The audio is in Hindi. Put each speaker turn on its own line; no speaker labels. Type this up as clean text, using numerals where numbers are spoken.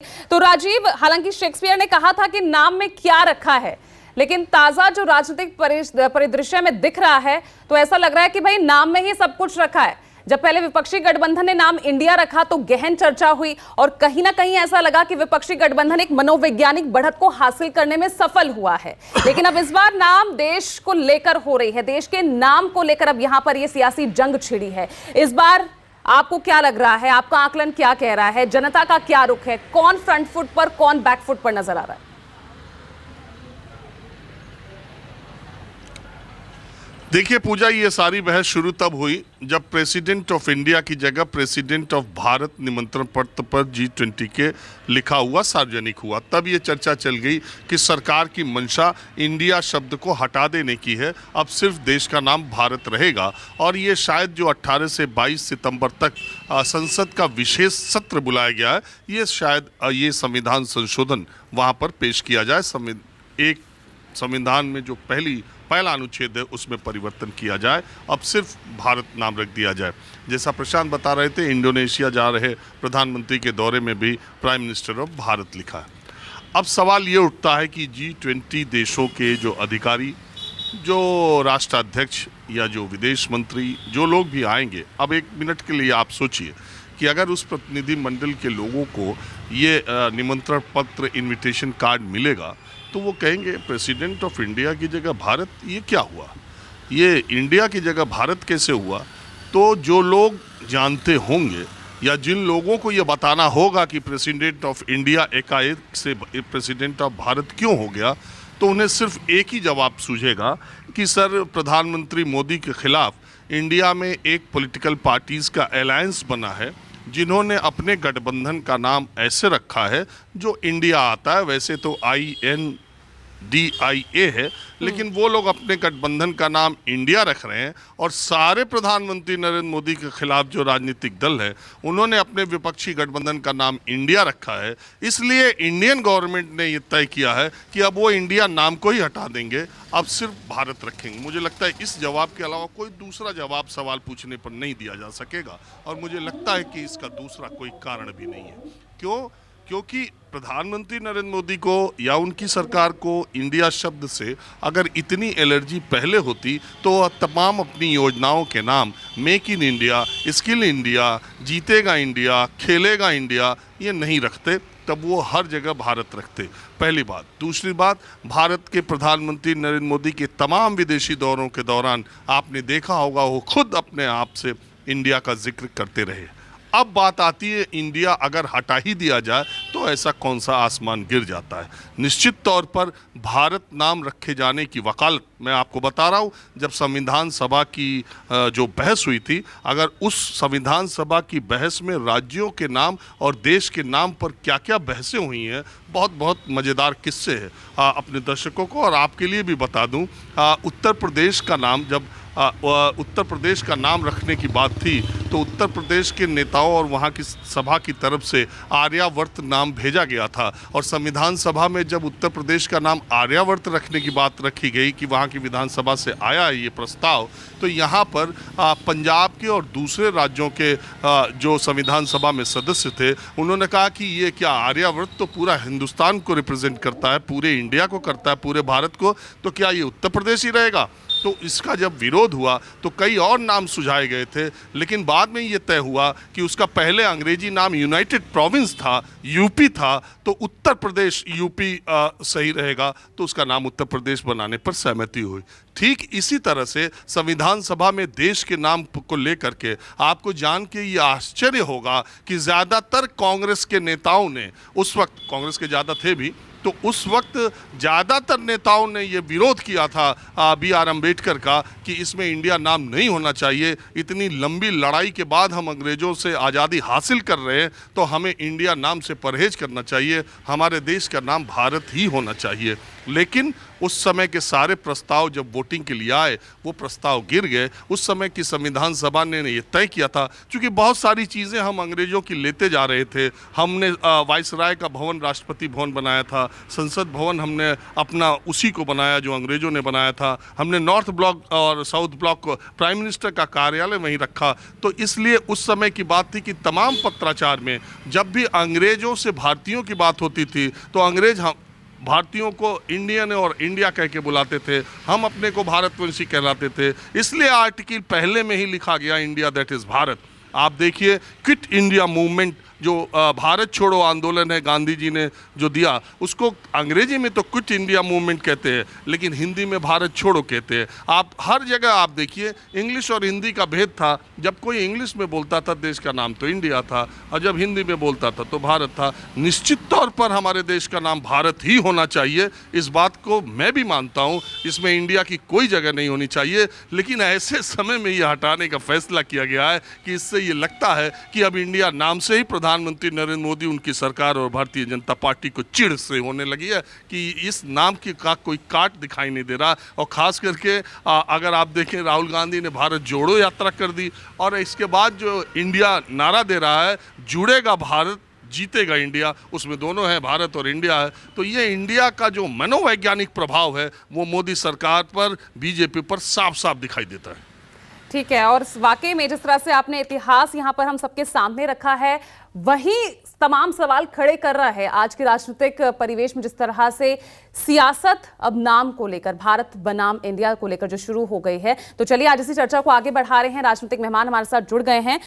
तो राजीव, हालांकि शेक्सपियर ने कहा था कि नाम में क्या रखा है, लेकिन ताजा जो राजनीतिक परिदृश्य में दिख रहा है तो ऐसा लग रहा है कि भाई नाम में ही सब कुछ रखा है। जब पहले विपक्षी गठबंधन ने नाम इंडिया रखा तो गहन चर्चा हुई और कहीं ना कहीं ऐसा लगा कि विपक्षी गठबंधन एक मनोवैज्ञानिक बढ़त को हासिल करने में सफल हुआ है। लेकिन अब इस बार नाम देश को लेकर हो रही है, देश के नाम को लेकर अब यहां पर यह सियासी जंग छिड़ी है। इस बार आपको क्या लग रहा है, आपका आकलन क्या कह रहा है, जनता का क्या रुख है, कौन फ्रंट फुट पर कौन बैक फुट पर नजर आ रहा है?
देखिए पूजा, ये सारी बहस शुरू तब हुई जब प्रेसिडेंट ऑफ इंडिया की जगह प्रेसिडेंट ऑफ भारत निमंत्रण पत्र पर G20 के लिखा हुआ सार्वजनिक हुआ। तब ये चर्चा चल गई कि सरकार की मंशा इंडिया शब्द को हटा देने की है, अब सिर्फ देश का नाम भारत रहेगा। और ये शायद जो 18 से 22 सितंबर तक संसद का विशेष सत्र बुलाया गया है, ये शायद ये संविधान संशोधन वहाँ पर पेश किया जाए। एक संविधान में जो पहला अनुच्छेद है उसमें परिवर्तन किया जाए, अब सिर्फ भारत नाम रख दिया जाए। जैसा प्रशांत बता रहे थे, इंडोनेशिया जा रहे प्रधानमंत्री के दौरे में भी प्राइम मिनिस्टर ऑफ भारत लिखा है। अब सवाल ये उठता है कि G20 देशों के जो अधिकारी, जो राष्ट्राध्यक्ष या जो विदेश मंत्री, जो लोग भी आएंगे, अब एक मिनट के लिए आप सोचिए कि अगर उस प्रतिनिधि मंडल के लोगों को ये निमंत्रण पत्र, इनविटेशन कार्ड मिलेगा तो वो कहेंगे प्रेसिडेंट ऑफ इंडिया की जगह भारत, ये क्या हुआ, ये इंडिया की जगह भारत कैसे हुआ? तो जो लोग जानते होंगे या जिन लोगों को ये बताना होगा कि प्रेसिडेंट ऑफ इंडिया एकाएक से प्रेसिडेंट ऑफ भारत क्यों हो गया, तो उन्हें सिर्फ एक ही जवाब सूझेगा कि सर, प्रधानमंत्री मोदी के खिलाफ इंडिया में एक पॉलिटिकल पार्टीज़ का अलायंस बना है जिन्होंने अपने गठबंधन का नाम ऐसे रखा है जो इंडिया आता है। वैसे तो INDIA है, लेकिन वो लोग अपने गठबंधन का नाम इंडिया रख रहे हैं। और सारे प्रधानमंत्री नरेंद्र मोदी के खिलाफ जो राजनीतिक दल है, उन्होंने अपने विपक्षी गठबंधन का नाम इंडिया रखा है। इसलिए इंडियन गवर्नमेंट ने ये तय किया है कि अब वो इंडिया नाम को ही हटा देंगे, अब सिर्फ भारत रखेंगे। मुझे लगता है इस जवाब के अलावा कोई दूसरा जवाब सवाल पूछने पर नहीं दिया जा सकेगा, और मुझे लगता है कि इसका दूसरा कोई कारण भी नहीं है। क्योंकि प्रधानमंत्री नरेंद्र मोदी को या उनकी सरकार को इंडिया शब्द से अगर इतनी एलर्जी पहले होती तो तमाम अपनी योजनाओं के नाम make in India, skill India, जीतेगा इंडिया, खेलेगा इंडिया, ये नहीं रखते, तब वो हर जगह भारत रखते। पहली बात। दूसरी बात, भारत के प्रधानमंत्री नरेंद्र मोदी के तमाम विदेशी दौरों के दौरान आपने देखा होगा वो खुद अपने आप से इंडिया का जिक्र करते रहे। अब बात आती है, इंडिया अगर हटा ही दिया जाए तो ऐसा कौन सा आसमान गिर जाता है? निश्चित तौर पर भारत नाम रखे जाने की वकालत मैं आपको बता रहा हूँ। जब संविधान सभा की जो बहस हुई थी, अगर उस संविधान सभा की बहस में राज्यों के नाम और देश के नाम पर क्या क्या बहसें हुई हैं, बहुत बहुत मज़ेदार किस्से हैं। अपने दर्शकों को और आपके लिए भी बता दूँ, उत्तर प्रदेश का नाम जब उत्तर प्रदेश का नाम रखने की बात थी तो उत्तर प्रदेश के नेताओं और वहाँ की सभा की तरफ से आर्यावर्त नाम भेजा गया था। और संविधान सभा में जब उत्तर प्रदेश का नाम आर्यावर्त रखने की बात रखी गई कि वहाँ की विधानसभा से आया ये प्रस्ताव, तो यहाँ पर पंजाब के और दूसरे राज्यों के जो संविधान सभा में सदस्य थे, उन्होंने कहा कि ये क्या, आर्यावर्त तो पूरा हिंदुस्तान को रिप्रेजेंट करता है, पूरे इंडिया को करता है, पूरे भारत को, तो क्या ये उत्तर प्रदेश ही रहेगा? तो इसका जब विरोध हुआ तो कई और नाम सुझाए गए थे, लेकिन बाद में ये तय हुआ कि उसका पहले अंग्रेजी नाम यूनाइटेड प्रोविंस था, यूपी था, तो उत्तर प्रदेश यूपी सही रहेगा, तो उसका नाम उत्तर प्रदेश बनाने पर सहमति हुई। ठीक इसी तरह से संविधान सभा में देश के नाम को लेकर के आपको जान के ये आश्चर्य होगा कि ज़्यादातर कांग्रेस के नेताओं ने, उस वक्त कांग्रेस के ज़्यादा थे भी, तो उस वक्त ज़्यादातर नेताओं ने ये विरोध किया था BR अम्बेडकर का कि इसमें इंडिया नाम नहीं होना चाहिए। इतनी लंबी लड़ाई के बाद हम अंग्रेज़ों से आज़ादी हासिल कर रहे हैं तो हमें इंडिया नाम से परहेज करना चाहिए, हमारे देश का नाम भारत ही होना चाहिए। लेकिन उस समय के सारे प्रस्ताव जब वोटिंग के लिए आए वो प्रस्ताव गिर गए। उस समय की संविधान सभा ने ये तय किया था, क्योंकि बहुत सारी चीज़ें हम अंग्रेजों की लेते जा रहे थे। हमने वायसराय का भवन राष्ट्रपति भवन बनाया था, संसद भवन हमने अपना उसी को बनाया जो अंग्रेजों ने बनाया था, हमने नॉर्थ ब्लॉक और साउथ ब्लॉक को प्राइम मिनिस्टर का कार्यालय वहीं रखा। तो इसलिए उस समय की बात थी कि तमाम पत्राचार में जब भी अंग्रेजों से भारतीयों की बात होती थी तो अंग्रेज हम भारतीयों को इंडियन और इंडिया कह के बुलाते थे, हम अपने को भारतवंशी कहलाते थे। इसलिए आर्टिकल पहले में ही लिखा गया इंडिया दैट इज़ भारत। आप देखिए क्विट इंडिया मूवमेंट जो भारत छोड़ो आंदोलन है गांधी जी ने जो दिया, उसको अंग्रेजी में तो क्विट इंडिया मूवमेंट कहते हैं, लेकिन हिंदी में भारत छोड़ो कहते हैं। आप हर जगह आप देखिए इंग्लिश और हिंदी का भेद था। जब कोई इंग्लिश में बोलता था देश का नाम तो इंडिया था, और जब हिंदी में बोलता था तो भारत था। निश्चित तौर पर हमारे देश का नाम भारत ही होना चाहिए, इस बात को मैं भी मानता हूँ। इसमें इंडिया की कोई जगह नहीं होनी चाहिए, लेकिन ऐसे समय में ये हटाने का फैसला किया गया है कि इससे ये लगता है कि अब इंडिया नाम से ही प्रधानमंत्री नरेंद्र मोदी, उनकी सरकार और भारतीय जनता पार्टी को चिढ़ से होने लगी है कि इस नाम की का कोई काट दिखाई नहीं दे रहा। और खास करके अगर आप देखें राहुल गांधी ने भारत जोड़ो यात्रा कर दी, और इसके बाद जो इंडिया नारा दे रहा है जुड़ेगा भारत जीतेगा इंडिया, उसमें दोनों है, भारत और इंडिया है। तो ये इंडिया का जो मनोवैज्ञानिक प्रभाव है वो मोदी सरकार पर, बीजेपी पर साफ साफ दिखाई देता है।
ठीक है, और वाकई में जिस तरह से आपने इतिहास यहाँ पर हम सबके सामने रखा है, वही तमाम सवाल खड़े कर रहा है आज के राजनीतिक परिवेश में। जिस तरह से सियासत अब नाम को लेकर, भारत बनाम इंडिया को लेकर जो शुरू हो गई है। तो चलिए आज इसी चर्चा को आगे बढ़ा रहे हैं। राजनीतिक मेहमान हमारे साथ जुड़ गए हैं।